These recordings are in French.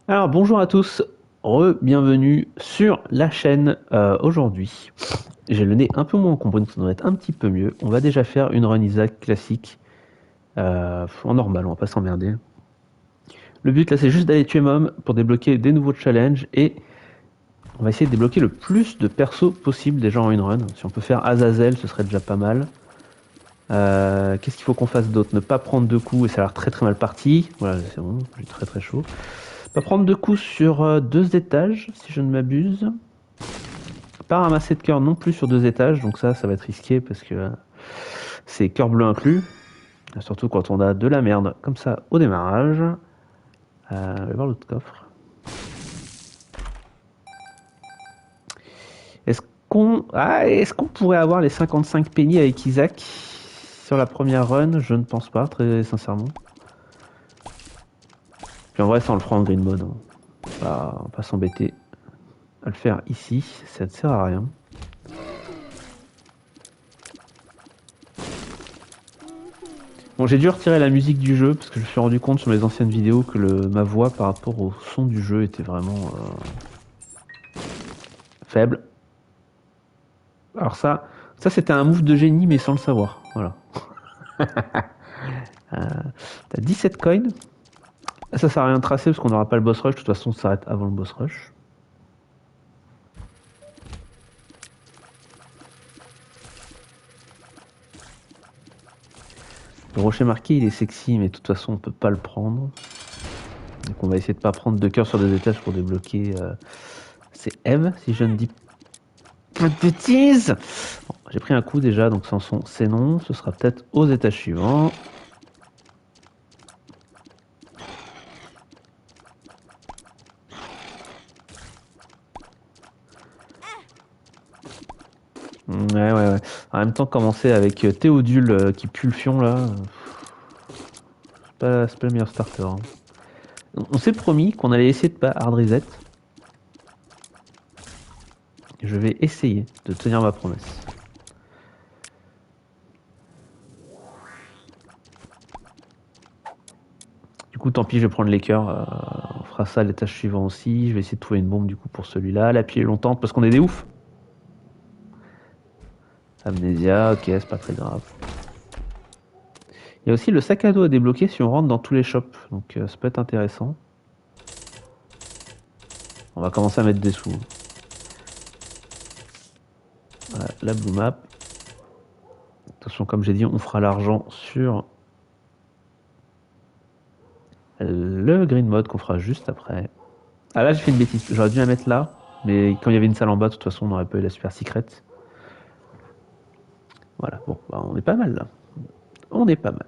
Alors bonjour à tous, bienvenue sur la chaîne. Aujourd'hui, j'ai le nez un peu moins encombré, donc ça devrait être un petit peu mieux. On va déjà faire une run Isaac classique, en normal, on va pas s'emmerder. Le but là c'est juste d'aller tuer Mom pour débloquer des nouveaux challenges et on va essayer de débloquer le plus de persos possible déjà en une run. Si on peut faire Azazel, ce serait déjà pas mal. Qu'est-ce qu'il faut qu'on fasse d'autre? Ne pas prendre de coups, et ça a l'air très très mal parti. Voilà, c'est bon, j'ai très très chaud. Pas prendre de coups sur deux étages, si je ne m'abuse. Pas ramasser de cœur non plus sur deux étages, donc ça va être risqué parce que c'est cœur bleu inclus. Surtout quand on a de la merde comme ça au démarrage. On va voir l'autre coffre. Est-ce qu'on pourrait avoir les 55 pennies avec Isaac sur la première run? Je ne pense pas, très sincèrement. Puis en vrai, ça on le fera en green mode, hein. On va pas s'embêter à le faire ici, ça ne sert à rien. Bon, j'ai dû retirer la musique du jeu parce que je me suis rendu compte sur mes anciennes vidéos que ma voix par rapport au son du jeu était vraiment faible. Alors ça c'était un move de génie mais sans le savoir. Voilà. T'as 17 coins. Ça sert à rien de tracer parce qu'on n'aura pas le boss rush. De toute façon, on s'arrête avant le boss rush. Le rocher marqué, il est sexy, mais de toute façon, on peut pas le prendre. Donc on va essayer de pas prendre de cœur sur des étages pour débloquer. C'est Eve, si je ne dis pas de bêtises. Bon, j'ai pris un coup déjà, donc sans son, c'est non. Ce sera peut-être aux étages suivants. Ouais. En même temps, commencer avec Théodule qui pue le fion là, c'est pas le meilleur starter, hein. On s'est promis qu'on allait essayer de pas hard reset. Je vais essayer de tenir ma promesse. Du coup, tant pis, je vais prendre les cœurs. On fera ça à l'étage suivant aussi. Je vais essayer de trouver une bombe du coup pour celui-là. L'appuyer longtemps parce qu'on est des oufs. Amnésia, ok, c'est pas très grave. Il y a aussi le sac à dos à débloquer si on rentre dans tous les shops. Donc ça peut être intéressant. On va commencer à mettre des sous. Voilà, la blue map. Attention, comme j'ai dit, on fera l'argent sur le green mode qu'on fera juste après. Ah là, j'ai fait une bêtise. J'aurais dû la mettre là. Mais quand il y avait une salle en bas, de toute façon, on n'aurait pas eu la super secret. Voilà, bon, bah, on est pas mal là. On est pas mal.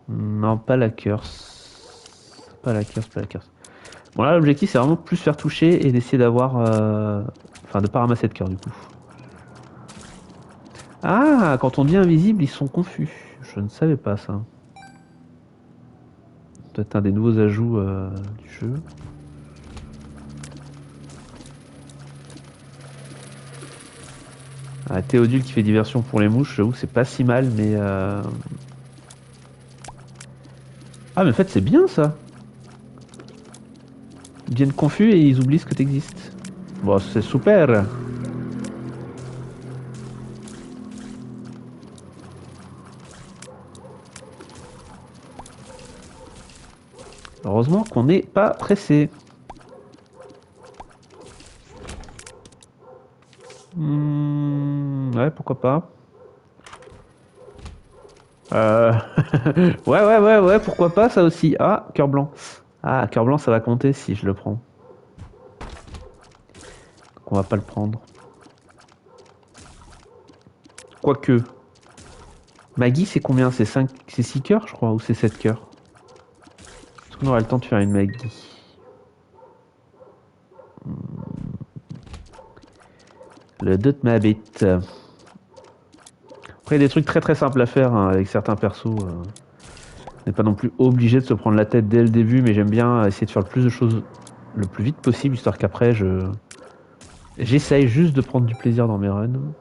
Non, pas la curse. Pas la curse, pas la curse. Bon là, l'objectif, c'est vraiment plus faire toucher et d'essayer d'avoir... Enfin, de pas ramasser de cœur du coup. Ah, quand on dit invisible, ils sont confus. Je ne savais pas ça. Peut-être un des nouveaux ajouts du jeu. Ah, Théodule qui fait diversion pour les mouches, j'avoue, c'est pas si mal, mais... Ah, mais en fait, c'est bien ça. Ils deviennent confus et ils oublient ce que t'existes. Bon, c'est super. Heureusement qu'on n'est pas pressé. Ouais, pourquoi pas. Euh... ouais, pourquoi pas ça aussi. Ah, cœur blanc. Ah, cœur blanc, ça va compter si je le prends. Donc on va pas le prendre. Quoique. Maggie, c'est combien? C'est 5, c'est 6 cœurs, je crois, ou c'est 7 cœurs? Est-ce qu'on aura le temps de faire une Maggie? Le doute m'habite. Après, il y a des trucs très très simples à faire hein, avec certains persos. On n'est pas non plus obligé de se prendre la tête dès le début, mais j'aime bien essayer de faire le plus de choses le plus vite possible, histoire qu'après, j'essaye juste de prendre du plaisir dans mes runs.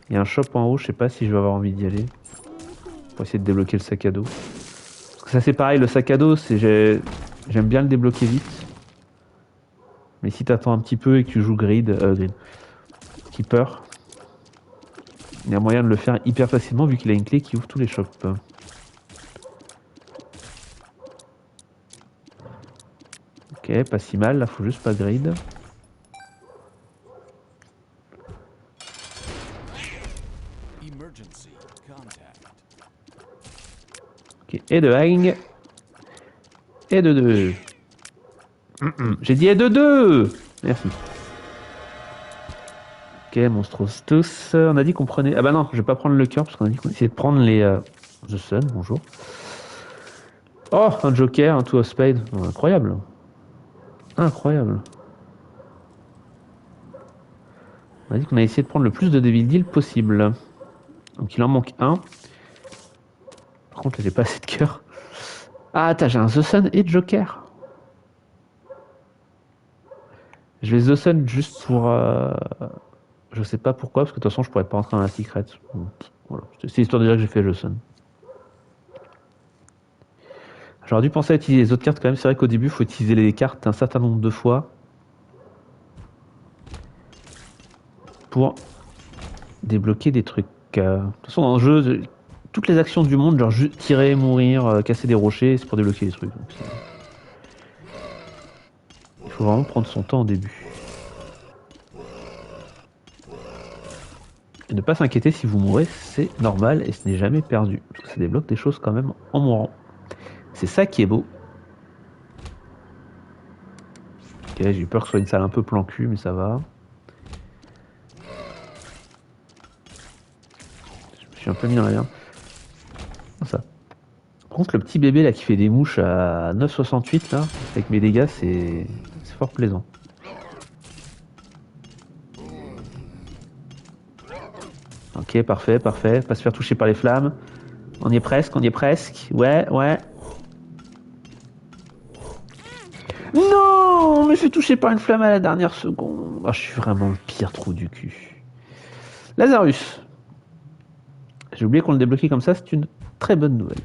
Il y a un shop en haut, je sais pas si je vais avoir envie d'y aller. Pour essayer de débloquer le sac à dos. Ça c'est pareil, le sac à dos, j'aime bien le débloquer vite. Mais si t'attends un petit peu et que tu joues grid, Keeper, il y a moyen de le faire hyper facilement vu qu'il a une clé qui ouvre tous les shops. Ok, pas si mal, là faut juste pas grid. Ok, et de hang. Et de 2. J'ai dit et de 2. Merci. Ok, monstros tous. On a dit qu'on prenait... Ah bah non, je vais pas prendre le cœur parce qu'on a dit qu'on essayait de prendre les... The Sun, bonjour. Oh, un Joker, un Two of Spades. Oh, incroyable. Incroyable. On a dit qu'on a essayé de prendre le plus de Devil Deal possible. Donc il en manque un. Par contre, j'ai pas assez de cœur. Ah, attends, j'ai un The Sun et Joker. Je vais The Sun juste pour... Je sais pas pourquoi, parce que de toute façon, je pourrais pas rentrer dans la secret. Voilà. C'est histoire déjà que j'ai fait The Sun. J'aurais dû penser à utiliser les autres cartes quand même. C'est vrai qu'au début, il faut utiliser les cartes un certain nombre de fois pour débloquer des trucs. De toute façon, dans le jeu, toutes les actions du monde, genre juste tirer, mourir, casser des rochers, c'est pour débloquer des trucs. Donc, il faut vraiment prendre son temps au début. Et ne pas s'inquiéter si vous mourrez, c'est normal et ce n'est jamais perdu. Parce que ça débloque des choses quand même en mourant. C'est ça qui est beau. Ok, j'ai eu peur que ce soit une salle un peu plan cul, mais ça va. Je me suis un peu mis dans la merde. Ça. Par contre, le petit bébé là qui fait des mouches à 9,68 là, avec mes dégâts, c'est fort plaisant. Ok, parfait, parfait. Pas se faire toucher par les flammes. On y est presque, on y est presque. Ouais, ouais. Non, on me fait toucher par une flamme à la dernière seconde. Oh, je suis vraiment le pire trou du cul. Lazarus. J'ai oublié qu'on le débloquait comme ça, c'est une très bonne nouvelle.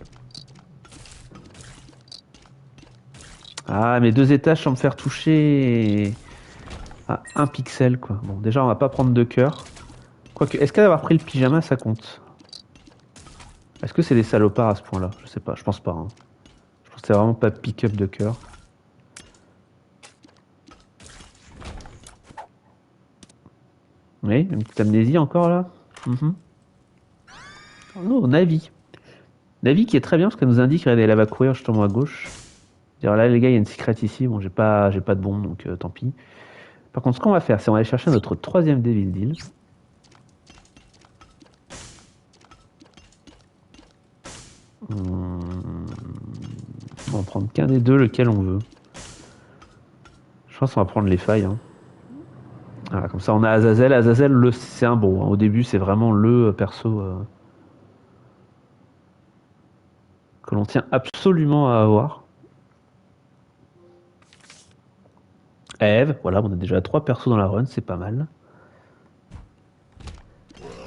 Ah, mes 2 étages sans me faire toucher à 1 pixel, quoi. Bon, déjà, on va pas prendre de cœur. Quoique, est-ce qu'avoir pris le pyjama, ça compte? Est-ce que c'est des salopards à ce point-là? Je sais pas, je pense pas. Hein. Je pense que c'est vraiment pas pick-up de cœur. Oui, une petite amnésie encore là. Oh, Navi. Navi qui est très bien parce qu'elle nous indique, regardez, elle va courir justement à gauche. Dire là les gars, il y a une secret ici. Bon, j'ai pas de bon, donc tant pis. Par contre, ce qu'on va faire, c'est on va aller chercher notre troisième Devil Deal. On va en prendre qu'un des deux, lequel on veut. Je pense qu'on va prendre les failles. Hein. Voilà, comme ça, on a Azazel. Azazel, c'est un bon. Hein. Au début, c'est vraiment le perso que l'on tient absolument à avoir. Eve, voilà, on a déjà 3 persos dans la run, c'est pas mal.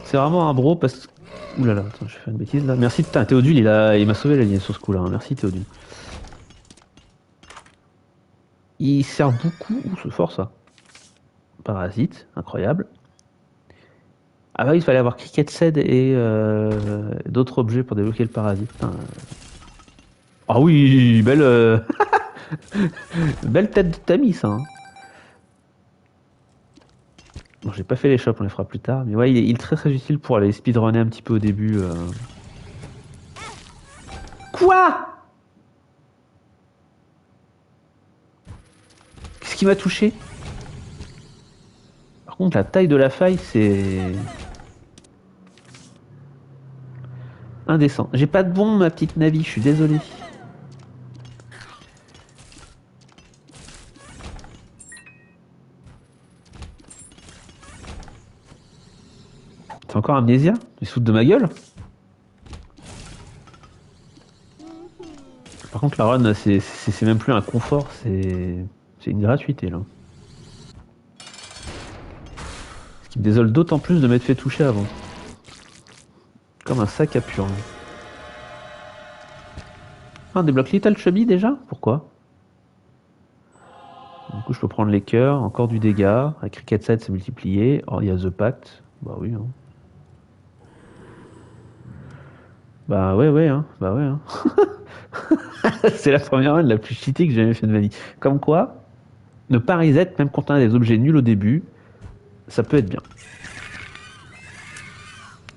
C'est vraiment un bro parce que... Ouh là là, attends, je vais faire une bêtise là. Merci, putain, Théodule, il m'a sauvé la ligne sur ce coup là. Hein. Merci Théodule. Il sert beaucoup... Ouh, c'est fort ça. Parasite, incroyable. Ah bah oui, il fallait avoir Cricket Seed et d'autres objets pour débloquer le parasite. Putain. Ah oui, belle... belle tête de Tamis, ça. Hein. Bon, j'ai pas fait les shops, on les fera plus tard. Mais ouais, il est très très utile pour aller speedrunner un petit peu au début. Quoi? Qu'est-ce qui m'a touché? Par contre, la taille de la faille, c'est... indécent. J'ai pas de bombe, ma petite Navi, je suis désolé. C'est encore Amnésia? Il se fout de ma gueule? Par contre, la run, c'est même plus un confort, c'est une gratuité, là. Ce qui me désole d'autant plus de m'être fait toucher avant. Comme un sac à purge. on débloque Little Chubby déjà? Pourquoi? Du coup, je peux prendre les cœurs, encore du dégât. Avec Cricket Set, c'est multiplié. Oh, il y a The Pact. Bah oui, hein. Bah ouais, ouais, hein. Bah ouais, hein. C'est la première run la plus cheatée que j'ai jamais fait de ma vie. Comme quoi, ne pas reset, même quand on a des objets nuls au début, ça peut être bien.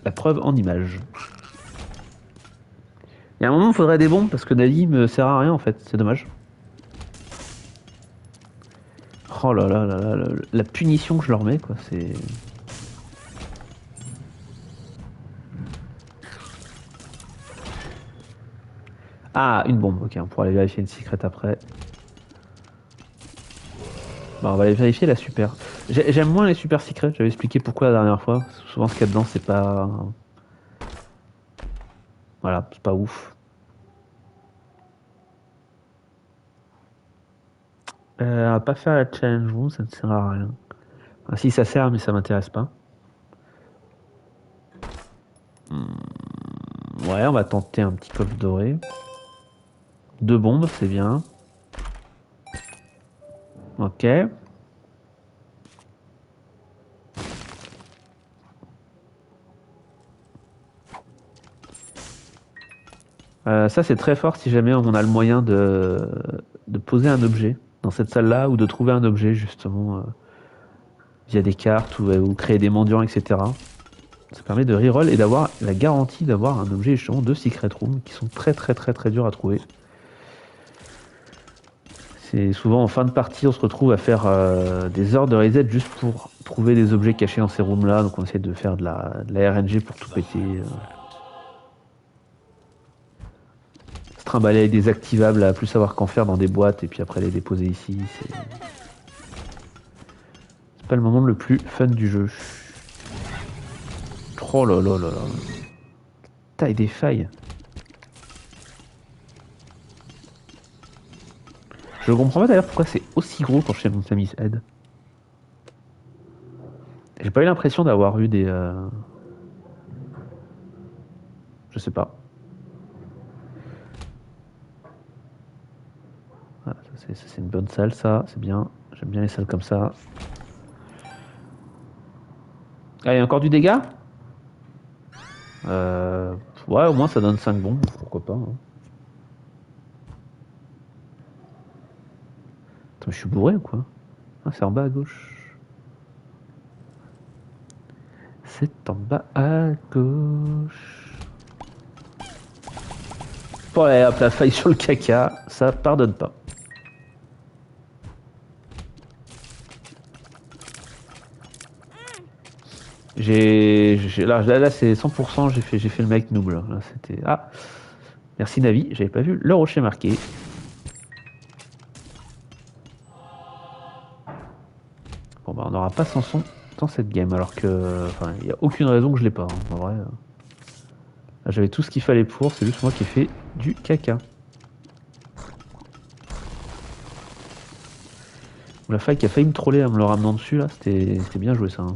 La preuve en image. Il y a un moment, il faudrait des bombes parce que Navi me sert à rien en fait. C'est dommage. Oh là là là là, la punition que je leur mets, quoi, c'est. Ah, une bombe, ok, on pourra aller vérifier une secret après. Bah, on va aller vérifier la super. J'aime moins les super secrets, j'avais expliqué pourquoi la dernière fois. Souvent, ce qu'il y a dedans, c'est pas. Voilà, c'est pas ouf. On va pas faire la challenge room, ça ne sert à rien. Enfin, si, ça sert, mais ça m'intéresse pas. Ouais, on va tenter un petit coffre doré. 2 bombes, c'est bien. Ok. Ça, c'est très fort si jamais on a le moyen de poser un objet dans cette salle-là ou de trouver un objet justement via des cartes ou créer des mendiants, etc. Ça permet de reroll et d'avoir la garantie d'avoir un objet justement de Secret Room qui sont très très très très durs à trouver. C'est souvent en fin de partie, on se retrouve à faire des heures de reset juste pour trouver des objets cachés dans ces rooms-là. Donc on essaie de faire de la RNG pour tout péter. Se trimballer avec des activables à plus savoir qu'en faire dans des boîtes et puis après les déposer ici. C'est pas le moment le plus fun du jeu. Oh là là là là. Taille des failles. Je comprends pas d'ailleurs pourquoi c'est aussi gros quand je fais mon Samus Head. J'ai pas eu l'impression d'avoir eu des. Je sais pas. Ah, ça, c'est une bonne salle, ça, c'est bien. J'aime bien les salles comme ça. Ah, il y a encore du dégât. euh... Ouais, au moins ça donne 5 bombes, pourquoi pas, hein. Attends, je suis bourré ou quoi? Ah, c'est en bas à gauche. C'est en bas à gauche. Bon, allez, hop, la faille sur le caca, ça pardonne pas. Là, c'est 100%, j'ai fait le mec noob là. Là, c'était. Ah, merci Navi, j'avais pas vu le rocher marqué. Bon bah on n'aura pas Sanson dans cette game alors que. Enfin, il n'y a aucune raison que je l'ai pas, hein, en vrai. Là, j'avais tout ce qu'il fallait pour, c'est juste moi qui ai fait du caca. La faille qui a failli me troller en me le ramenant dessus là, c'était bien joué ça, hein.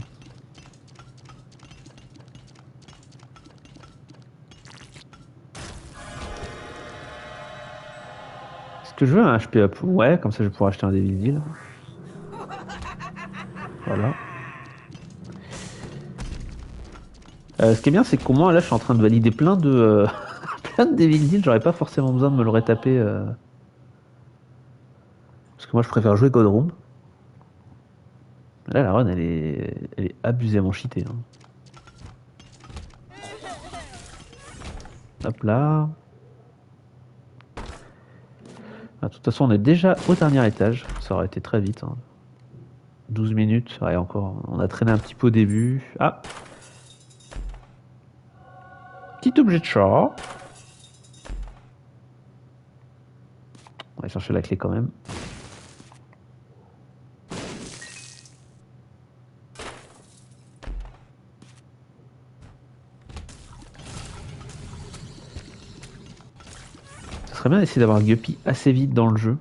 Est-ce que je veux un HP up? Ouais, comme ça je vais pouvoir acheter un Devil Deal. Voilà. Ce qui est bien, c'est qu'au moins là, je suis en train de valider plein de, plein de Devil Deal. J'aurais pas forcément besoin de me le retaper. Parce que moi, je préfère jouer God Room. Là, la run, elle est abusément cheatée, hein. Hop là. Ah, de toute façon, on est déjà au dernier étage. Ça aurait été très vite, hein. 12 minutes. Ouais, encore. On a traîné un petit peu au début. Ah, petit objet de chat. On va aller chercher la clé quand même. Ça serait bien d'essayer d'avoir Guppy assez vite dans le jeu.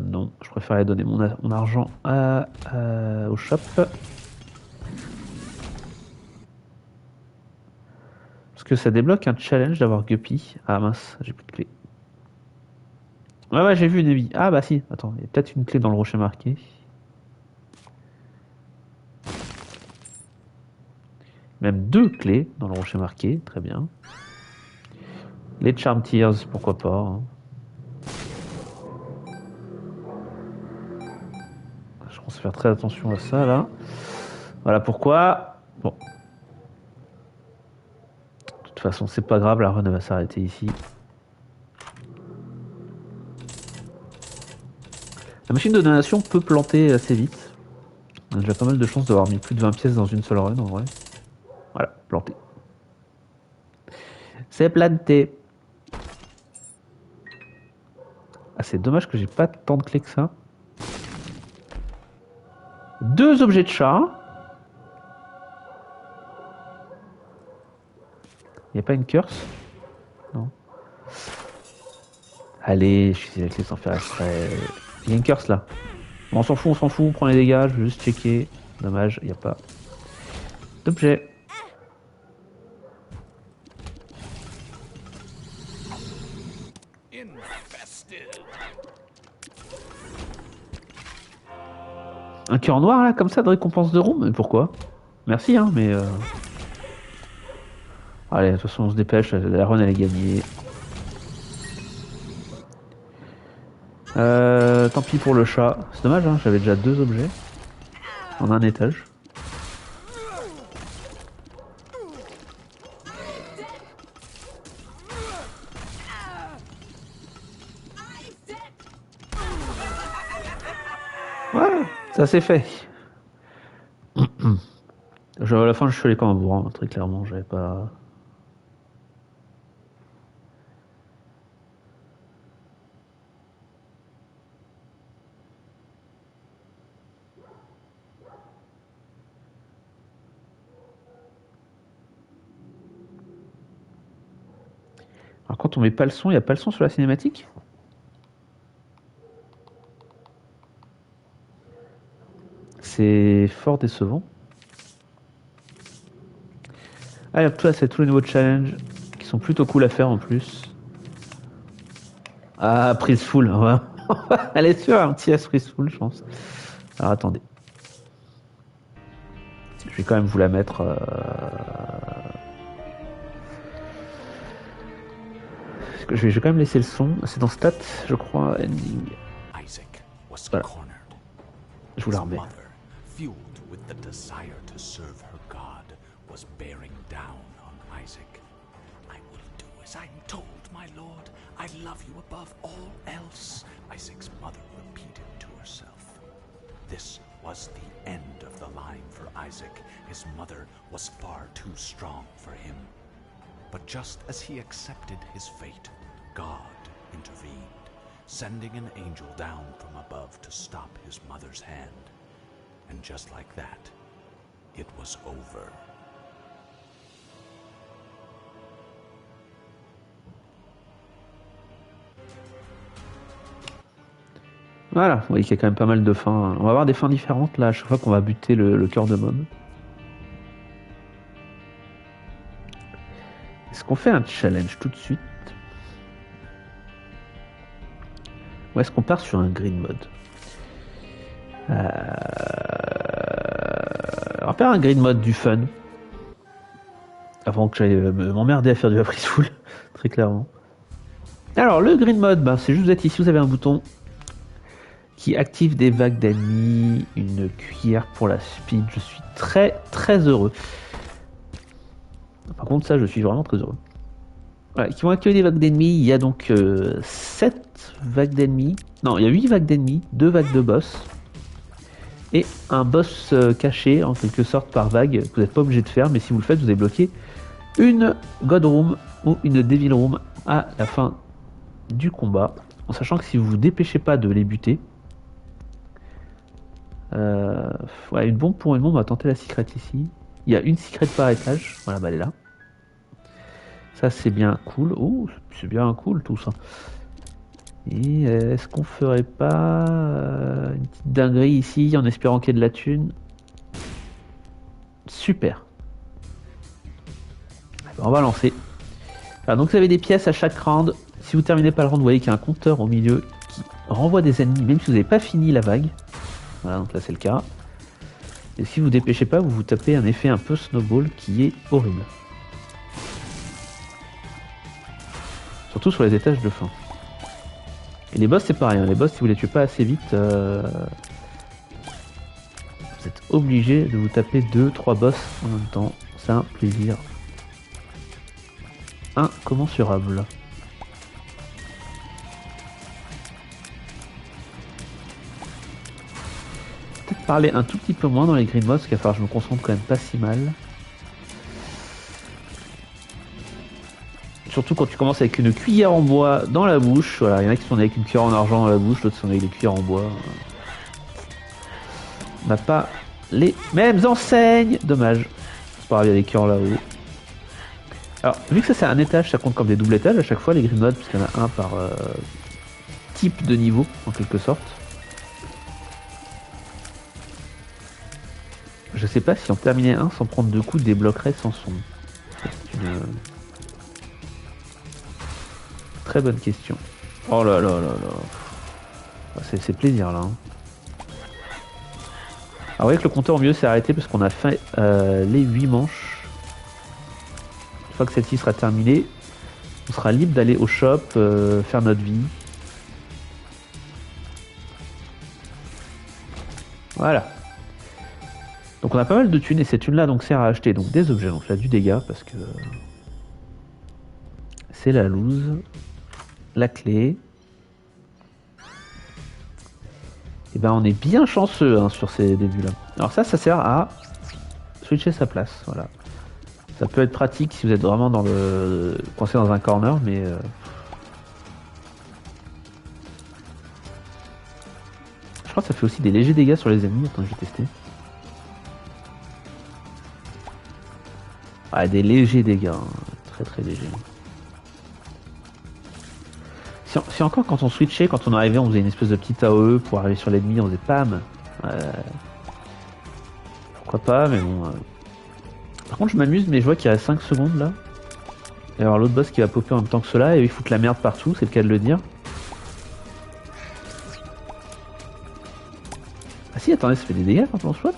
Non, je préférerais donner mon argent au shop. Parce Parce que ça débloque un challenge d'avoir Guppy. Ah mince, j'ai plus de clé. Ouais, j'ai vu une vie. Ah bah si, attends, il y a peut-être une clé dans le rocher marqué. Même 2 clés dans le rocher marqué, très bien. Les Charm Tears, pourquoi pas. Hein. Je pense faire très attention à ça là. Voilà pourquoi. Bon. De toute façon, c'est pas grave, la run va s'arrêter ici. La machine de donation peut planter assez vite. On a déjà pas mal de chances d'avoir mis plus de 20 pièces dans une seule run en vrai. Voilà, planté. C'est planté. Ah, c'est dommage que j'ai pas tant de clés que ça. 2 objets de chat. Il n'y a pas une curse? Non. Allez, je suis avec les sans faire exprès. Il y a une curse là. Bon, on s'en fout, on prend les dégâts, je vais juste checker. Dommage, il n'y a pas d'objet. Un cœur noir là, comme ça, de récompense de room? Mais pourquoi? Merci, hein, mais. Allez, de toute façon, on se dépêche, la run elle est gagnée. Tant pis pour le chat. C'est dommage, hein, j'avais déjà 2 objets en un étage. Voilà, ça c'est fait. À la fin, je suis allé comme un bourrin, très clairement, j'avais pas. Alors quand on met pas le son, il n'y a pas le son sur la cinématique? C'est fort décevant. Ah, toi, c'est tous les nouveaux challenges qui sont plutôt cool à faire en plus. Ah, prise full, on va aller sur un petit S prise full, je pense. Alors attendez. Je vais quand même vous la mettre. Je vais quand même laisser le son. C'est dans Stats, je crois, ending. Voilà. Je vous la remets. Fueled with the desire to serve her God, was bearing down on Isaac. I will do as I'm told, my lord. I love you above all else, Isaac's mother repeated to herself. This was the end of the line for Isaac. His mother was far too strong for him. But just as he accepted his fate, God intervened, sending an angel down from above to stop his mother's hand. And just like that, it was over. Voilà, vous voyez qu'il y a quand même pas mal de fins. On va avoir des fins différentes là à chaque fois qu'on va buter le cœur de mob. Est-ce qu'on fait un challenge tout de suite? Ou est-ce qu'on part sur un green mode? On va faire un green mode du fun. Avant que j'aille m'emmerder à faire du April Fool, très clairement. Alors, le green mode, c'est juste vous êtes ici, vous avez un bouton qui active des vagues d'ennemis, une cuillère pour la speed. Je suis très très heureux. Par contre, ça, je suis vraiment très heureux. Voilà, qui vont activer des vagues d'ennemis. Il y a donc 7 vagues d'ennemis. Non, il y a 8 vagues d'ennemis, 2 vagues de boss. Et un boss caché, en quelque sorte, par vague, que vous n'êtes pas obligé de faire, mais si vous le faites, vous allez bloquer une God Room ou une Devil Room à la fin du combat. En sachant que si vous vous dépêchez pas de les buter, ouais, une bombe pour une bombe, on va tenter la secret ici. Il y a une secret par étage, voilà, elle est là. Ça c'est bien cool. Oh, c'est bien cool tout ça. Et est-ce qu'on ferait pas une petite dinguerie ici en espérant qu'il y ait de la thune? Super. On va lancer. Alors, donc vous avez des pièces à chaque round. Si vous terminez pas le round, vous voyez qu'il y a un compteur au milieu qui renvoie des ennemis, même si vous n'avez pas fini la vague. Voilà, donc là c'est le cas. Et si vous dépêchez pas, vous vous tapez un effet un peu snowball qui est horrible. Surtout sur les étages de fin. Et les boss c'est pareil, hein. Les boss si vous les tuez pas assez vite, vous êtes obligé de vous taper 2-3 boss en même temps. C'est un plaisir incommensurable. Peut-être parler un tout petit peu moins dans les green mods, parce qu'il va falloir que je me concentre quand même pas si mal. Surtout quand tu commences avec une cuillère en bois dans la bouche. Voilà, il y en a qui sont avec une cuillère en argent dans la bouche, d'autres sont avec des cuillères en bois. On n'a pas les mêmes enseignes. Dommage. C'est pas grave, il y a des cuillères là-haut. Alors, vu que ça c'est un étage, ça compte comme des doubles étages à chaque fois, les green mods, parce qu'il y en a un par type de niveau, en quelque sorte. Je sais pas si en terminer un sans prendre 2 coups débloquerait sans son. C'est une très bonne question. Oh là là là là. C'est plaisir là. Hein. Alors vous voyez que le compteur au mieux s'est arrêté parce qu'on a fait les 8 manches. Une fois que celle-ci sera terminée, on sera libre d'aller au shop, faire notre vie. Voilà. Donc on a pas mal de thunes et ces thunes là donc sert à acheter donc des objets, donc là du dégât parce que c'est la loose, la clé. Et ben on est bien chanceux hein, sur ces débuts là. Alors ça sert à switcher sa place, voilà. Ça peut être pratique si vous êtes vraiment dans le coincé dans un corner, mais je crois que ça fait aussi des légers dégâts sur les ennemis. Attends, je vais tester. Ah, des légers dégâts, hein. Très très légers. Si encore quand on switchait, quand on arrivait, on faisait une espèce de petit AOE pour arriver sur l'ennemi, on faisait PAM. Pourquoi pas, mais bon. Par contre, je m'amuse, mais je vois qu'il reste 5 secondes là. Et alors l'autre boss qui va popper en même temps que cela, et il fout la merde partout, c'est le cas de le dire. Ah si, attendez, ça fait des dégâts quand on swap.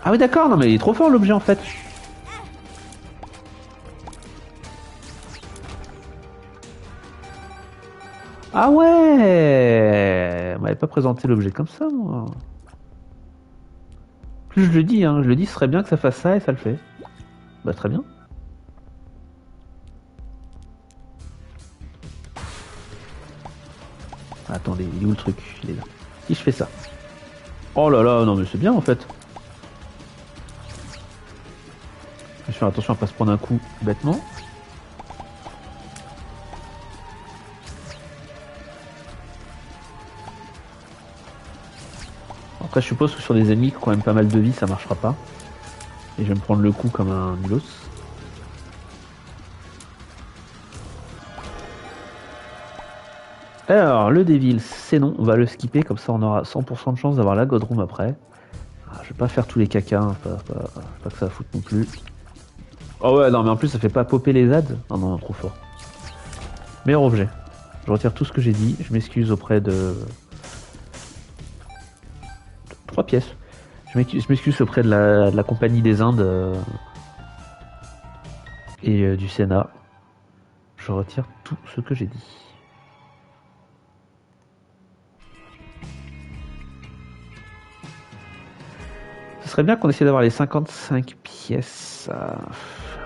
Ah oui, d'accord, non mais il est trop fort l'objet en fait. Ah ouais, on m'avait pas présenté l'objet comme ça, moi. Plus je le dis, hein, je le dis, ce serait bien que ça fasse ça et ça le fait. Bah très bien. Attendez, il est où le truc? Il est là. Si je fais ça. Oh là là, non mais c'est bien en fait. Je vais faire attention à pas se prendre un coup bêtement. Après je suppose que sur des ennemis qui ont quand même pas mal de vie ça marchera pas. Et je vais me prendre le coup comme un nulos. Alors le Devil c'est non, on va le skipper comme ça on aura 100% de chance d'avoir la God Room après. Ah, je vais pas faire tous les cacas, hein, pas que ça foute non plus. Oh ouais non mais en plus ça fait pas popper les ads. Non non trop fort. Meilleur objet. Je retire tout ce que j'ai dit, je m'excuse auprès de 3 pièces. Je m'excuse auprès de la Compagnie des Indes et du Sénat. Je retire tout ce que j'ai dit. Ce serait bien qu'on essaie d'avoir les 55 pièces.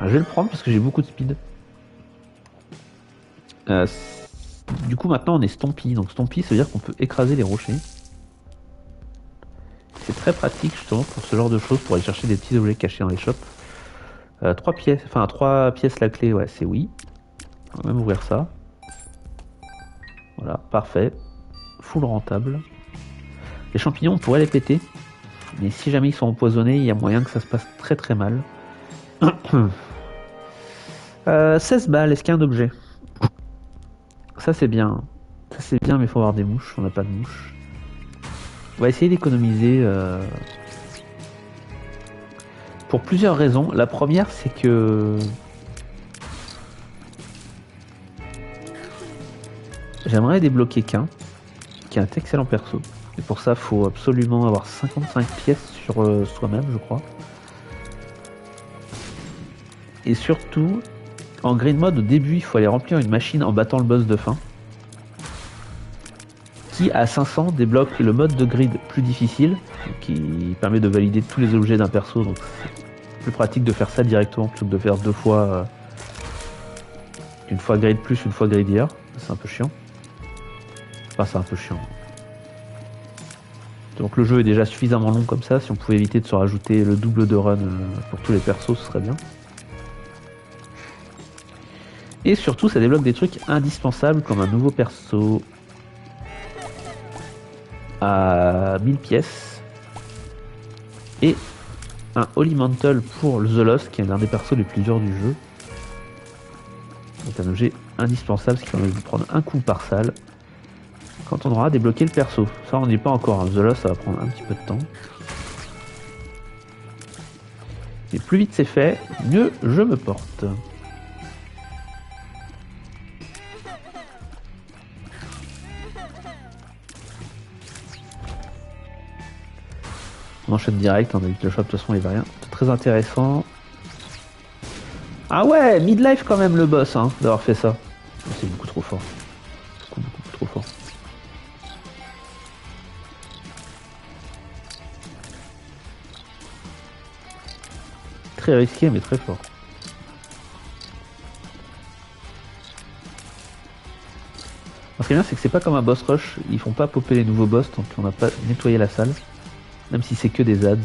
Je vais le prendre parce que j'ai beaucoup de speed. Du coup maintenant on est Stompy. Donc Stompy ça veut dire qu'on peut écraser les rochers. C'est très pratique justement pour ce genre de choses, pour aller chercher des petits objets cachés dans les shops. 3 pièces, enfin 3 pièces la clé, ouais c'est oui. On va même ouvrir ça. Voilà, parfait. Full rentable. Les champignons on pourrait les péter. Mais si jamais ils sont empoisonnés, il y a moyen que ça se passe très très mal. 16 balles, est-ce qu'il y a un objet? Ça c'est bien. Ça c'est bien, mais il faut avoir des mouches, on n'a pas de mouches. On va essayer d'économiser. Pour plusieurs raisons. La première, c'est que j'aimerais débloquer qu'un, qui est un excellent perso. Et pour ça, faut absolument avoir 55 pièces sur soi-même, je crois. Et surtout, en grid mode, au début, il faut aller remplir une machine en battant le boss de fin. Qui, à 500, débloque le mode de grid plus difficile, qui permet de valider tous les objets d'un perso. Donc c'est plus pratique de faire ça directement plutôt que de faire deux fois. Une fois grid plus, une fois grid hier. C'est un peu chiant. Enfin, c'est un peu chiant. Donc le jeu est déjà suffisamment long comme ça. Si on pouvait éviter de se rajouter le double de run pour tous les persos, ce serait bien. Et surtout, ça débloque des trucs indispensables comme un nouveau perso à 1000 pièces et un Holy Mantle pour The Lost, qui est l'un des persos les plus durs du jeu. Donc un objet indispensable, ce qui permet de prendre un coup par salle quand on aura débloqué le perso. Ça, on n'y est pas encore. Hein. The Lost, ça va prendre un petit peu de temps. Et plus vite c'est fait, mieux je me porte. On enchaîne direct, on a vu que le shop de toute façon il n'y avait rien de très intéressant. Ah ouais, midlife quand même le boss hein, d'avoir fait ça. C'est beaucoup trop fort. Beaucoup trop fort. Très risqué mais très fort. Ce qui est bien c'est que c'est pas comme un boss rush, ils font pas popper les nouveaux boss tant qu'on n'a pas nettoyé la salle. Même si c'est que des ads.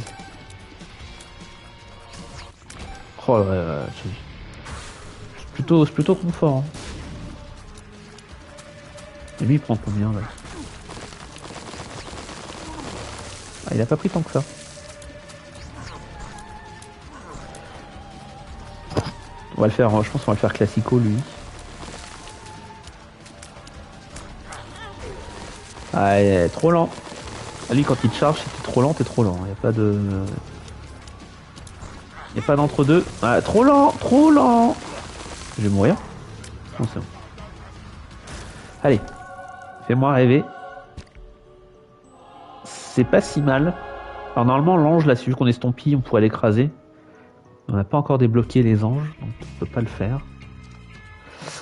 Oh là, c'est plutôt confort. Hein. Et lui il prend combien là? Ah il a pas pris tant que ça. On va le faire, je pense qu'on va le faire classico lui. Ah il est trop lent. Lui quand il te charge, si t'es trop lent, t'es trop lent. Y a pas de. Y a pas d'entre deux. Ah trop lent, trop lent. Je vais mourir. Non c'est bon. Allez, fais-moi rêver. C'est pas si mal. Alors normalement l'ange là, c'est juste qu'on estampille, on pourrait l'écraser. On n'a pas encore débloqué les anges, donc on peut pas le faire.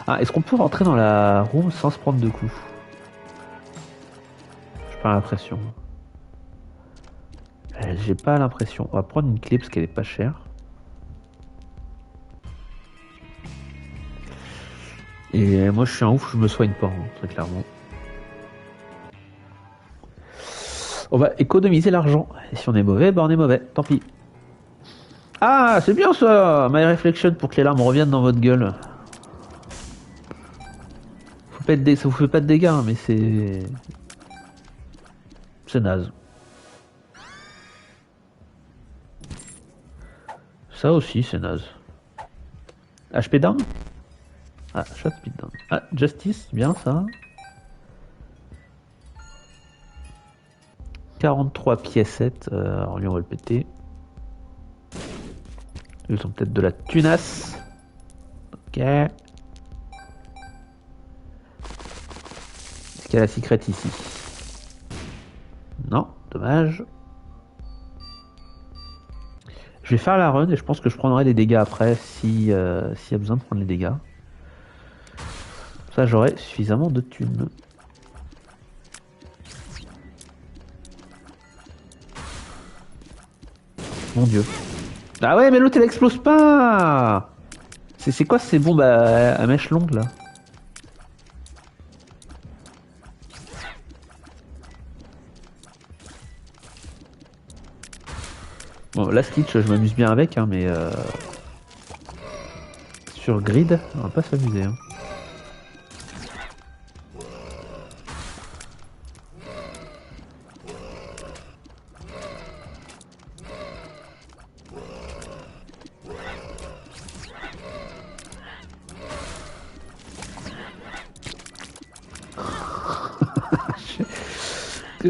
Ah, est-ce qu'on peut rentrer dans la room sans se prendre de coups? J'ai pas l'impression. J'ai pas l'impression. On va prendre une clé parce qu'elle est pas chère. Et moi je suis un ouf, je me soigne pas, hein, très clairement. On va économiser l'argent. Et si on est mauvais, bah on est mauvais, tant pis. Ah, c'est bien ça, My Reflection, pour que les larmes reviennent dans votre gueule. Faut pas être ça vous fait pas de dégâts, hein, mais c'est... C'est naze. Ça aussi, c'est naze. HP down? Ah, shot speed down. Ah, Justice, bien ça. 43 piécettes, alors lui on va le péter. Ils ont peut-être de la tunasse. Ok. Est-ce qu'il y a la secret ici? Non, dommage. Je vais faire la run et je pense que je prendrai les dégâts après s'il y a besoin de prendre les dégâts. Ça j'aurai suffisamment de thunes. Mon dieu. Ah ouais mais l'autre elle explose pas. C'est quoi ces bombes à mèche longue là? Bon là Stitch je m'amuse bien avec hein, mais sur grid on va pas s'amuser hein.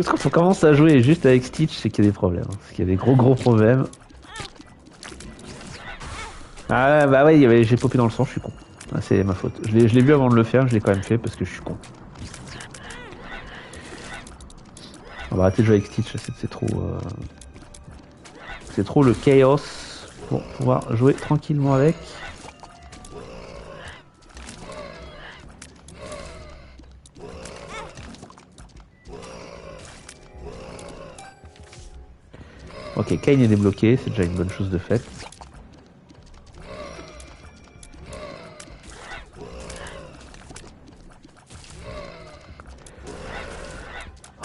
Quand on commence à jouer juste avec Stitch, c'est qu'il y a des problèmes. Parce qu'il y a des gros problèmes. Ah bah ouais, j'ai popé dans le sang, je suis con. Ah, c'est ma faute. Je l'ai vu avant de le faire, je l'ai quand même fait parce que je suis con. On va arrêter de jouer avec Stitch, c'est trop le chaos pour pouvoir jouer tranquillement avec. Ok, Kane est débloqué, c'est déjà une bonne chose de faite.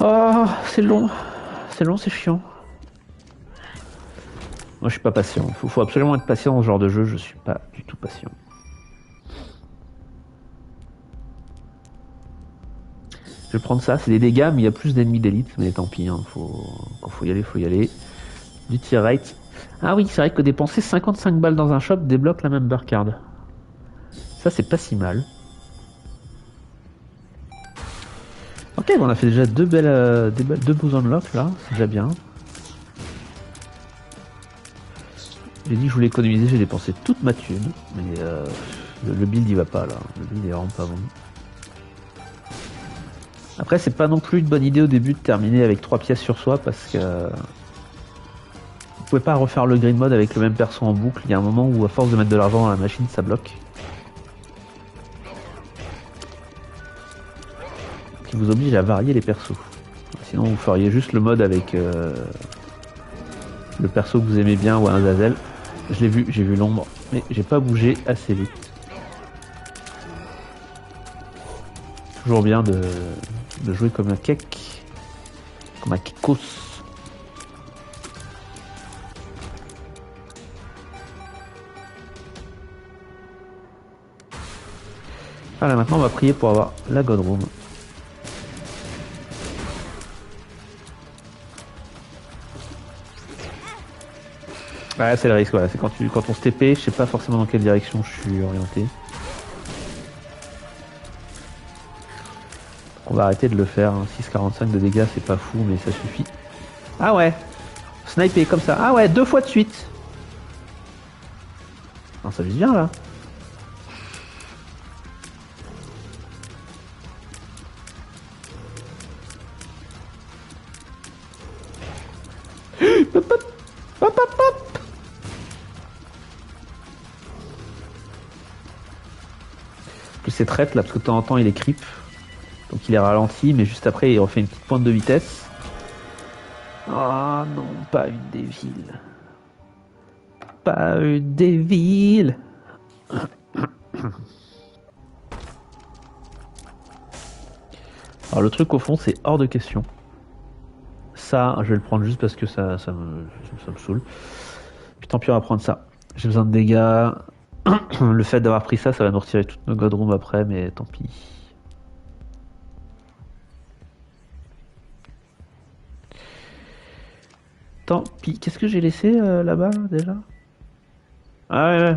Oh, c'est long, c'est chiant. Moi, je suis pas patient. Faut absolument être patient dans ce genre de jeu. Je suis pas du tout patient. Je vais prendre ça. C'est des dégâts, mais il y a plus d'ennemis d'élite. Mais tant pis. Hein. Quand faut y aller, faut y aller. Du tir right. Ah oui, c'est vrai que dépenser 55 balles dans un shop débloque la member card. Ça, c'est pas si mal. Ok, bon, on a fait déjà deux beaux unlocks là. C'est déjà bien. J'ai dit que je voulais économiser. J'ai dépensé toute ma thune. Mais le build il va pas là. Le build est vraiment pas bon. Après, c'est pas non plus une bonne idée au début de terminer avec 3 pièces sur soi parce que vous pouvez pas refaire le green mode avec le même perso en boucle. Il y a un moment où, à force de mettre de l'argent dans la machine, ça bloque. Qui vous oblige à varier les persos. Sinon, vous feriez juste le mode avec le perso que vous aimez bien ou un Azazel. Je l'ai vu, j'ai vu l'ombre, mais j'ai pas bougé assez vite. Toujours bien de jouer comme un kek, comme un kekos. Voilà, maintenant on va prier pour avoir la God Room. Ouais, c'est le risque, voilà. C'est quand on se TP, je sais pas forcément dans quelle direction je suis orienté. On va arrêter de le faire. Hein. 6,45 de dégâts, c'est pas fou, mais ça suffit. Ah ouais, sniper comme ça. Ah ouais, 2 fois de suite. Non, ça vise bien là. Hop, hop, hop, hop, hop. Plus c'est traite là, parce que de temps en temps il est creep. Donc il est ralenti, mais juste après il refait une petite pointe de vitesse. Ah non, pas une des villes. Pas une des villes. Alors le truc au fond, c'est hors de question. Ça, je vais le prendre juste parce que ça me saoule. Puis tant pis, on va prendre ça. J'ai besoin de dégâts. Le fait d'avoir pris ça, ça va nous retirer toutes nos God Room après, mais tant pis. Tant pis. Qu'est-ce que j'ai laissé là-bas déjà? Ah ouais.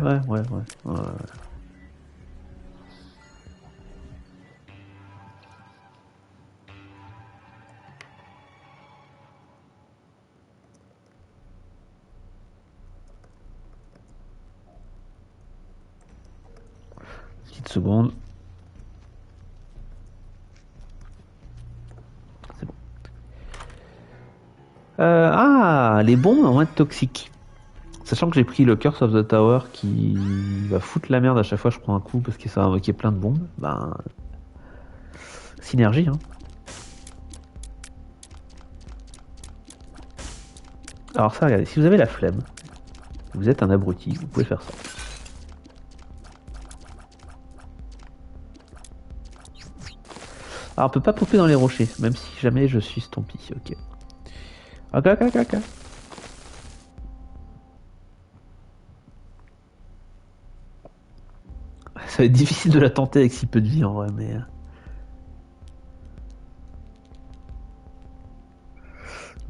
Petite seconde. C'est bon. Les bombes en mode toxique. Sachant que j'ai pris le Curse of the Tower qui va foutre la merde à chaque fois que je prends un coup parce que ça va invoquer plein de bombes. Ben, synergie, hein. Alors ça, regardez, si vous avez la flemme, vous êtes un abruti, vous pouvez faire ça. Alors on peut pas popper dans les rochers, même si jamais je suis stompy, ok. Ok. Ça va être difficile de la tenter avec si peu de vie en vrai, mais...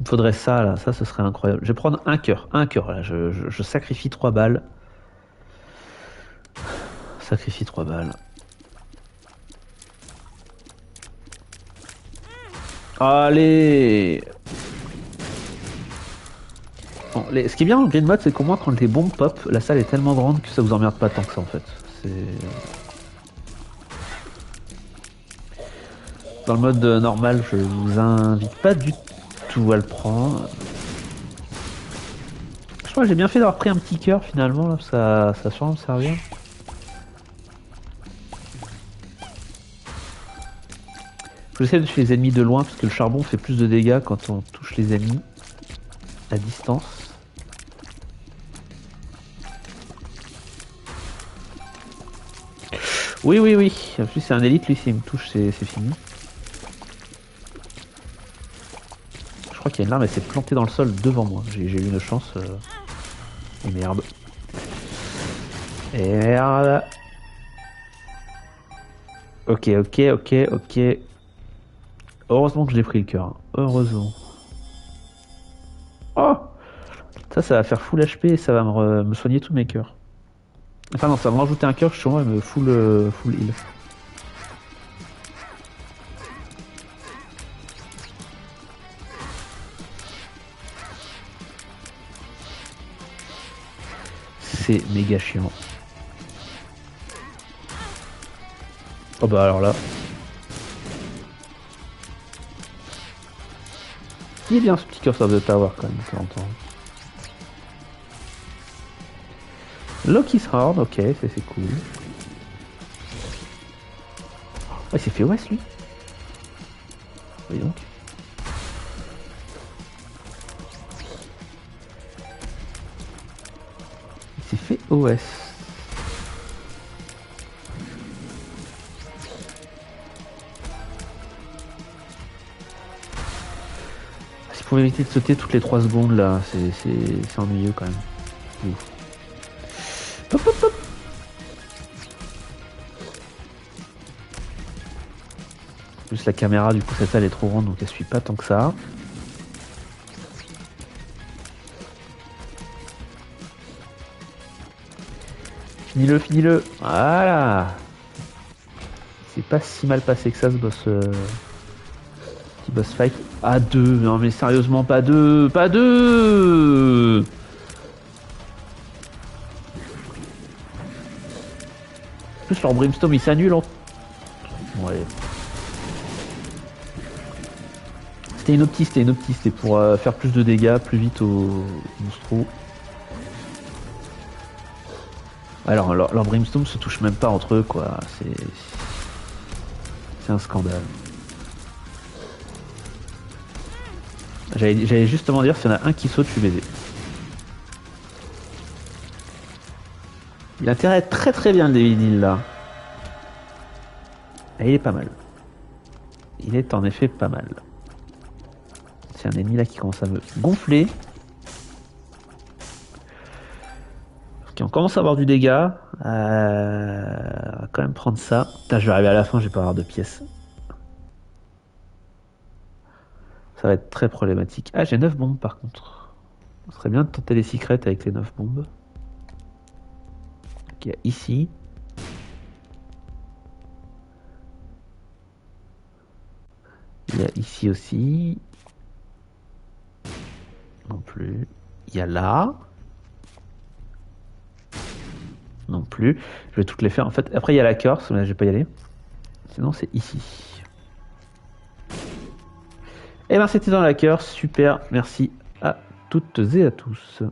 Il me faudrait ça là, ça ce serait incroyable. Je vais prendre un cœur là, je sacrifie 3 balles. Sacrifie 3 balles. Allez! Bon, ce qui est bien dans le Green Mode, c'est qu'au moins quand les bombes pop, la salle est tellement grande que ça vous emmerde pas tant que ça en fait. C'est... Dans le mode normal, je vous invite pas du tout à le prendre. Je crois que j'ai bien fait d'avoir pris un petit cœur finalement, là, ça sûrement me servir. J'essaie de tuer les ennemis de loin parce que le charbon fait plus de dégâts quand on touche les ennemis à distance. Oui, oui, oui. En plus, c'est un élite, lui, s'il me touche, c'est fini. Je crois qu'il y a une larme, elle s'est plantée dans le sol devant moi. J'ai eu une chance. Et merde. Et merde. Ok, ok, ok, ok. Heureusement que je l'ai pris le cœur. Hein. Heureusement. Oh! Ça va faire full HP et ça va me soigner tous mes cœurs. Enfin non, ça va me rajouter un cœur, je suis moi, et me full heal. C'est méga chiant. Oh bah alors là. Il est bien ce petit cursor de tower quand même, de temps en temps. Loki's Horde, ok, c'est cool. Oh, il s'est fait OS lui. Oui donc. Il s'est fait OS. Si vous pouvez éviter de sauter toutes les 3 secondes là, c'est ennuyeux quand même. Ouf. Hop, hop, hop. Plus la caméra, du coup, cette salle est trop grande donc elle suit pas tant que ça. Finis-le, finis-le. Voilà. C'est pas si mal passé que ça ce boss. Petit boss fight. À 2. Non mais sérieusement, pas 2. Pas 2. En plus leur brimstone il s'annule en... Ouais. C'était une optie, c'était pour faire plus de dégâts, plus vite au monstro. Alors leur brimstone se touche même pas entre eux quoi, c'est un scandale. J'allais justement dire s'il y en a un qui saute, je suis baisé. Il a intérêt à être très très bien le David là. Et il est pas mal. Il est en effet pas mal. C'est un ennemi là qui commence à me gonfler. Ok, on commence à avoir du dégât. On va quand même prendre ça. Putain, je vais arriver à la fin, je vais pas avoir de pièces. Ça va être très problématique. Ah, j'ai 9 bombes par contre. Ce serait bien de tenter les secrets avec les 9 bombes. Donc, il y a ici. Il y a ici aussi. Non plus. Il y a là. Non plus. Je vais toutes les faire. En fait, après, il y a la curse, mais là, je vais pas y aller. Sinon, c'est ici. Et ben, c'était dans la curse. Super. Merci à toutes et à tous.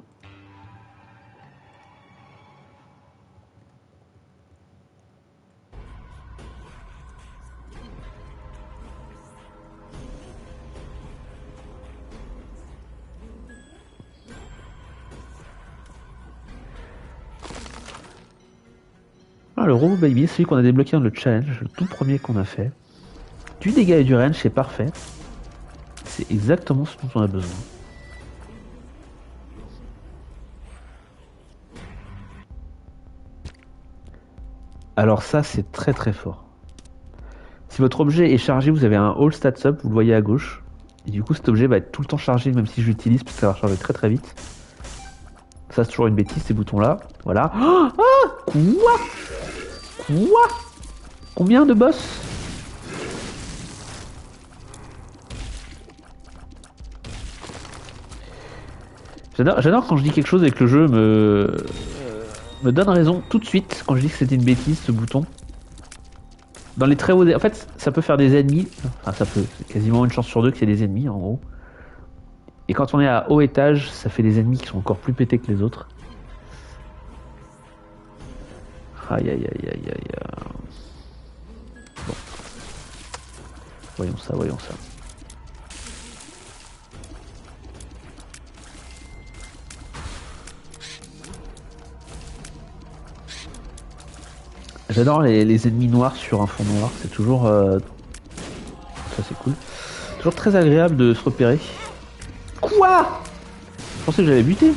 Ah, le Robo Baby, celui qu'on a débloqué dans le challenge, le tout premier qu'on a fait. Du dégât et du range, c'est parfait. C'est exactement ce dont on a besoin. Alors ça, c'est très très fort. Si votre objet est chargé, vous avez un All Stats Up, vous le voyez à gauche. Et du coup, cet objet va être tout le temps chargé, même si je l'utilise, parce que ça va recharger très très vite. Ça, c'est toujours une bêtise, ces boutons-là. Voilà. Ah, quoi? Quoi? Combien de boss? J'adore quand je dis quelque chose et que le jeu me donne raison tout de suite quand je dis que c'était une bêtise ce bouton. Dans les très hauts... En fait, ça peut faire des ennemis. Enfin, ça peut. C'est quasiment une chance sur deux que c'est des ennemis, en gros. Et quand on est à haut étage, ça fait des ennemis qui sont encore plus pétés que les autres. Aïe aïe aïe aïe aïe. Bon. Voyons ça, voyons ça. J'adore les ennemis noirs sur un fond noir, c'est toujours... ça c'est cool. Toujours très agréable de se repérer. Quoi? Je pensais que j'avais buté.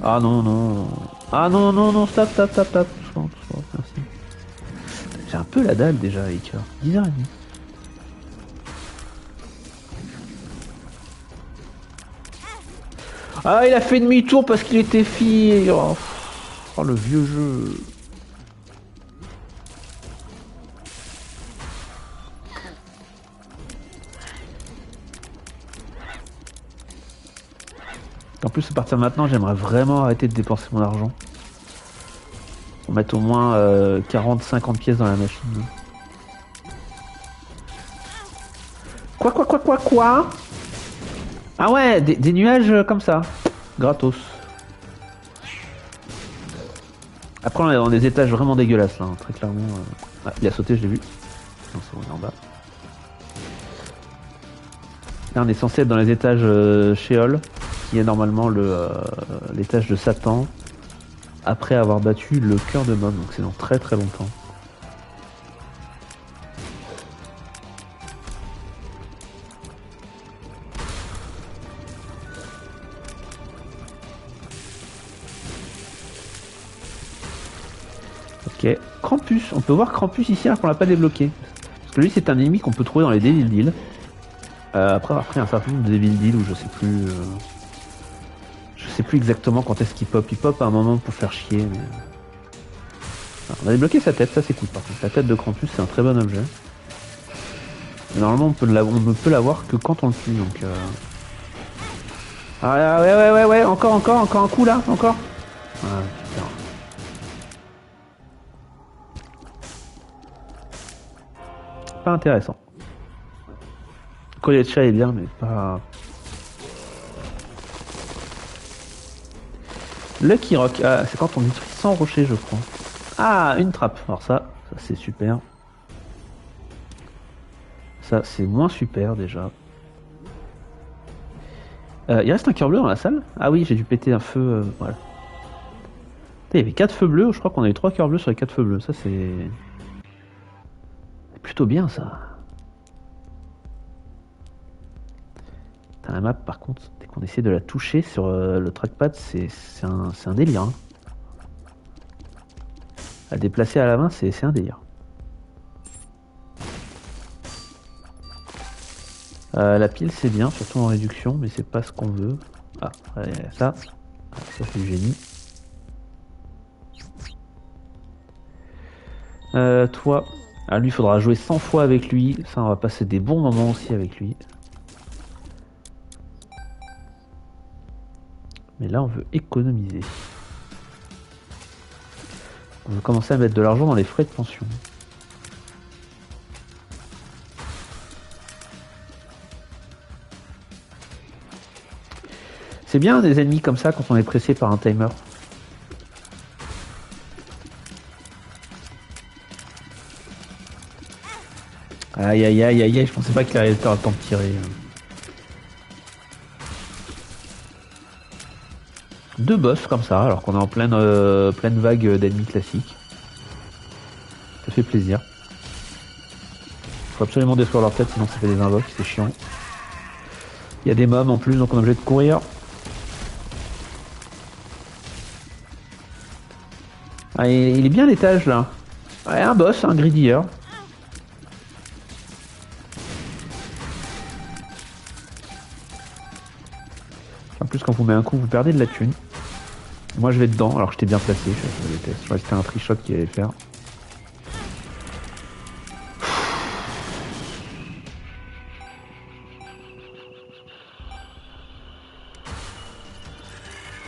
Ah non, non. Ah non, non, non, stop, stop, stop, stop. Doucement, merci. J'ai un peu la dalle déjà, avec 10h30. Ah, il a fait demi-tour parce qu'il était fille. Oh, le vieux jeu. En plus, à partir de maintenant, j'aimerais vraiment arrêter de dépenser mon argent. Pour mettre au moins 40-50 pièces dans la machine. Quoi? Ah ouais, des nuages comme ça. Gratos. Après, on est dans des étages vraiment dégueulasses, là, hein, très clairement. Ah, il a sauté, je l'ai vu. Non, c'est bon, il est en bas. Là, on est censé être dans les étages Sheol, qui est normalement l'étage de Satan, après avoir battu le cœur de Mom, donc c'est dans très très longtemps. Ok, Krampus, on peut voir Krampus ici alors qu'on l'a pas débloqué. Parce que lui c'est un ennemi qu'on peut trouver dans les Devil Deal. Après avoir pris un certain nombre de Devil Deal où je sais plus... je sais plus exactement quand est-ce qu'il pop à un moment pour faire chier. Mais... Alors, on a débloqué sa tête, ça c'est cool par contre. La tête de Krampus c'est un très bon objet. Mais normalement on ne peut l'avoir que quand on le tue donc... Ah ouais, encore un coup là, encore. Ah, super. Pas intéressant. Le collier de chat est bien, mais pas... Lucky Rock, ah, c'est quand on détruit 100 rochers, je crois. Ah, une trappe. Alors ça c'est super. Ça, c'est moins super déjà. Il reste un cœur bleu dans la salle? Ah oui, j'ai dû péter un feu. Voilà. Il y avait 4 feux bleus, je crois qu'on a eu 3 cœurs bleus sur les 4 feux bleus. Ça, c'est plutôt bien ça. La map, par contre, dès qu'on essaie de la toucher sur le trackpad, c'est un délire. Hein. À déplacer à la main, c'est un délire. La pile, c'est bien, surtout en réduction, mais c'est pas ce qu'on veut. Ah, ouais, ça c'est du génie. Toi, ah, lui, il faudra jouer 100 fois avec lui. Ça, on va passer des bons moments aussi avec lui. Mais là, on veut économiser. On veut commencer à mettre de l'argent dans les frais de pension. C'est bien des ennemis comme ça quand on est pressé par un timer. Aïe aïe aïe aïe aïe, je pensais pas qu'il allait avoir le temps de tirer. Deux boss comme ça, alors qu'on est en pleine vague d'ennemis classiques. Ça fait plaisir. Faut absolument détruire leur tête, sinon ça fait des invoques, c'est chiant. Il y a des mobs en plus, donc on est obligé de courir. Ah, il est bien l'étage là. Ouais, un boss, un greedier. En plus, quand vous mettez un coup, vous perdez de la thune. Moi, je vais dedans, alors que j'étais bien placé. Je crois que c'était un trick shot qu'il allait faire.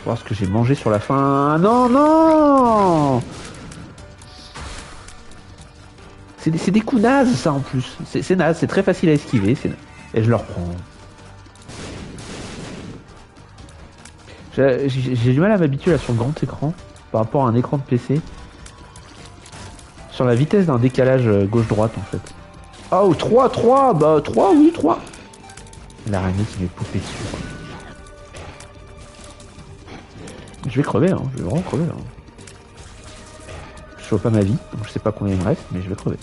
Voir ce que j'ai mangé sur la fin. Non, non. C'est des coups nazes, ça, en plus. C'est naze, c'est très facile à esquiver. Et je le reprends. J'ai du mal à m'habituer là sur le grand écran par rapport à un écran de PC. Sur la vitesse d'un décalage gauche-droite, en fait. Oh, 3, bah 3, oui, 3. L'araignée qui m'est poupée dessus. Je vais crever, hein. Je vais vraiment crever. Hein. Je vois pas ma vie, donc je sais pas combien il me reste, mais je vais crever.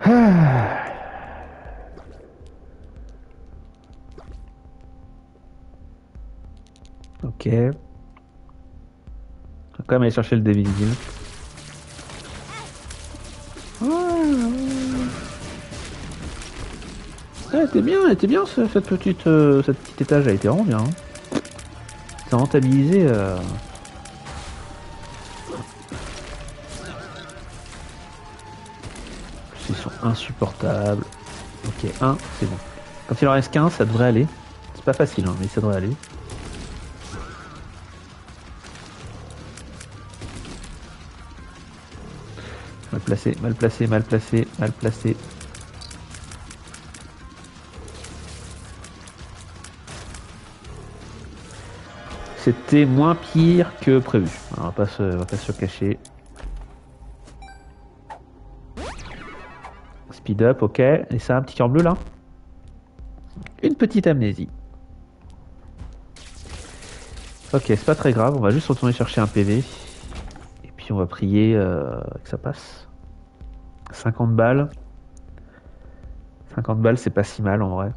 Ah. Ok. On va quand même aller chercher le Devil Deal. Elle était bien cette petite, cette petite étage, elle était vraiment bien. Hein. C'est rentabilisé. Ils sont insupportables. Ok, 1, c'est bon. Quand il en reste 15, ça devrait aller. C'est pas facile, hein, mais ça devrait aller. Mal placé, mal placé, mal placé, mal placé. C'était moins pire que prévu. On va pas se cacher. Speed up, ok. Et ça, un petit cœur bleu là. Une petite amnésie. Ok, c'est pas très grave. On va juste retourner chercher un PV. Et puis on va prier que ça passe. 50 balles. 50 balles, c'est pas si mal en vrai.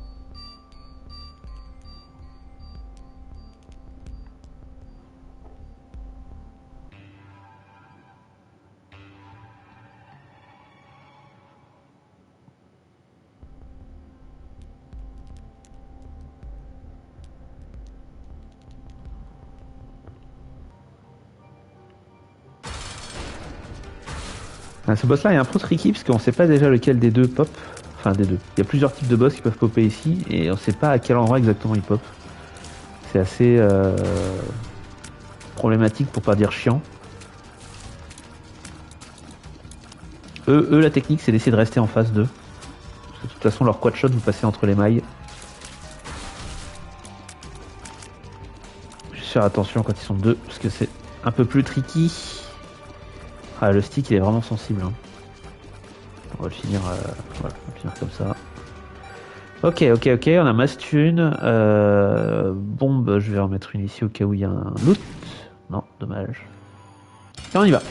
Ce boss là est un peu tricky parce qu'on sait pas déjà lequel des deux pop. Enfin des deux. Il y a plusieurs types de boss qui peuvent popper ici et on sait pas à quel endroit exactement ils pop. C'est assez problématique pour pas dire chiant. Eux la technique c'est d'essayer de rester en face d'eux. Parce que de toute façon leur quad shot vous passez entre les mailles. Juste faire attention quand ils sont deux parce que c'est un peu plus tricky. Ah, le stick il est vraiment sensible. Hein. On va le finir, voilà, on va finir comme ça. Ok, on a Mastune. Bombe, je vais en mettre une ici au cas où il y a un loot. Non, dommage. Et on y va.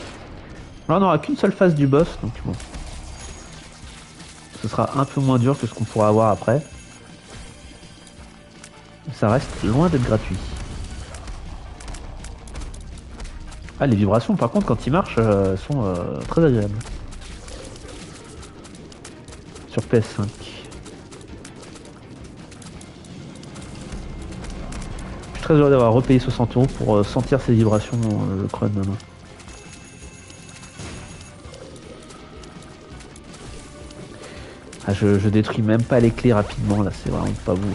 Là on n'aura qu'une seule phase du boss, donc bon. Ce sera un peu moins dur que ce qu'on pourra avoir après. Ça reste loin d'être gratuit. Ah, les vibrations par contre quand ils marchent sont très agréables. Sur PS5. Je suis très heureux d'avoir repayé 60 € pour sentir ces vibrations le creux de ma main. Ah, je détruis même pas les clés rapidement là, c'est vraiment pas bon.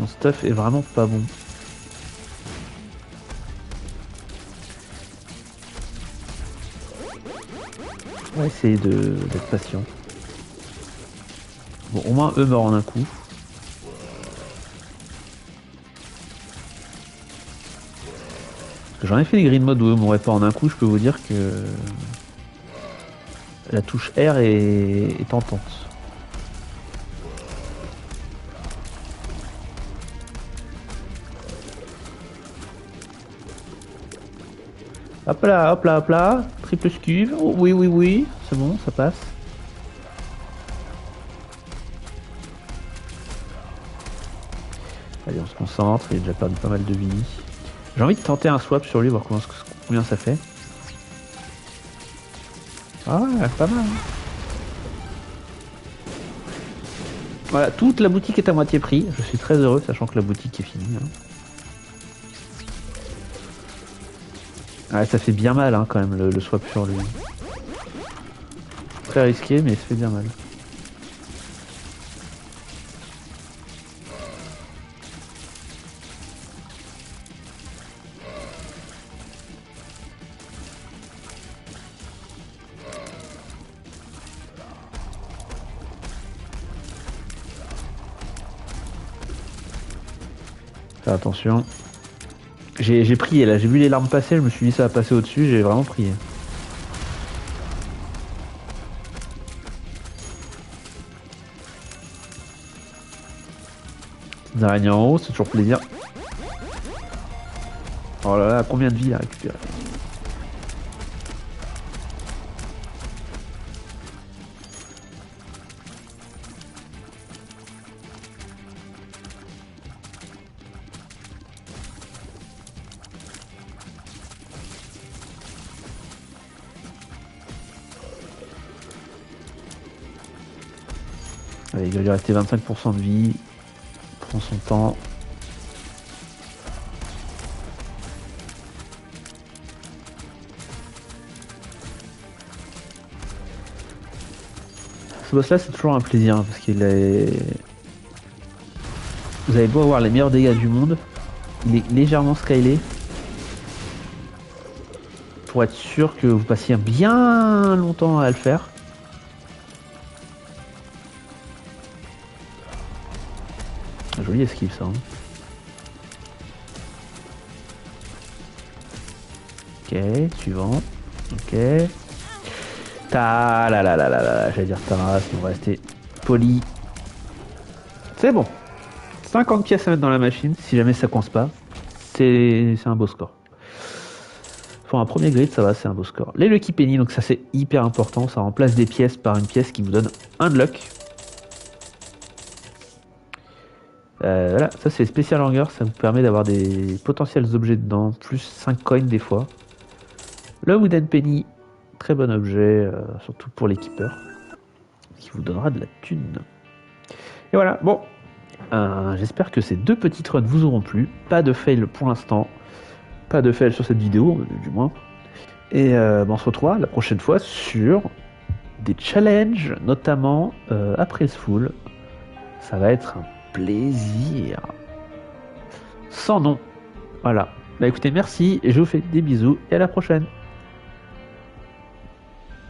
Mon stuff est vraiment pas bon. On va essayer d'être patient. Bon, au moins eux meurent en un coup. J'en ai fait des green mode où eux mourraient pas en un coup, je peux vous dire que la touche R est tentante. Hop là, hop là, hop là. Triple scuve. Oh, oui, oui, oui. C'est bon, ça passe. Allez, on se concentre. Il a déjà perdu pas mal de vie. J'ai envie de tenter un swap sur lui, voir combien ça fait. Ah, pas mal. Voilà, toute la boutique est à moitié prix. Je suis très heureux, sachant que la boutique est finie. Hein. Ouais, ça fait bien mal hein, quand même le swap sur lui. Très risqué, mais ça fait bien mal. Faire attention. J'ai prié là, j'ai vu les larmes passer, je me suis dit ça va passer au-dessus, j'ai vraiment prié. Des araignées en haut, c'est toujours plaisir. Oh là là, combien de vie à récupérer? Allez, il va lui rester 25% de vie. Prends son temps. Ce boss là c'est toujours un plaisir hein, parce qu'il est... Vous avez beau avoir les meilleurs dégâts du monde, il est légèrement scalé. Pour être sûr que vous passiez bien longtemps à le faire. Joli esquive ça. Hein. Ok, suivant. Ok. Ta la la la la la, j'allais dire Taras, mais on va rester poli. C'est bon. 50 pièces à mettre dans la machine, si jamais ça coince pas. C'est un beau score. Pour un premier grid, ça va, c'est un beau score. Les Lucky Penny, donc ça c'est hyper important, ça remplace des pièces par une pièce qui vous donne un de luck. Voilà, ça c'est Special Hanger, ça vous permet d'avoir des potentiels objets dedans, plus 5 coins des fois. Le Wooden Penny, très bon objet, surtout pour les keepers, qui vous donnera de la thune. Et voilà, bon, j'espère que ces deux petites runs vous auront plu. Pas de fail pour l'instant, pas de fail sur cette vidéo, du moins. Et on se retrouve la prochaine fois sur des challenges, notamment après ce full. Ça va être un plaisir. Sans nom. Voilà. Bah écoutez, merci, et je vous fais des bisous, et à la prochaine.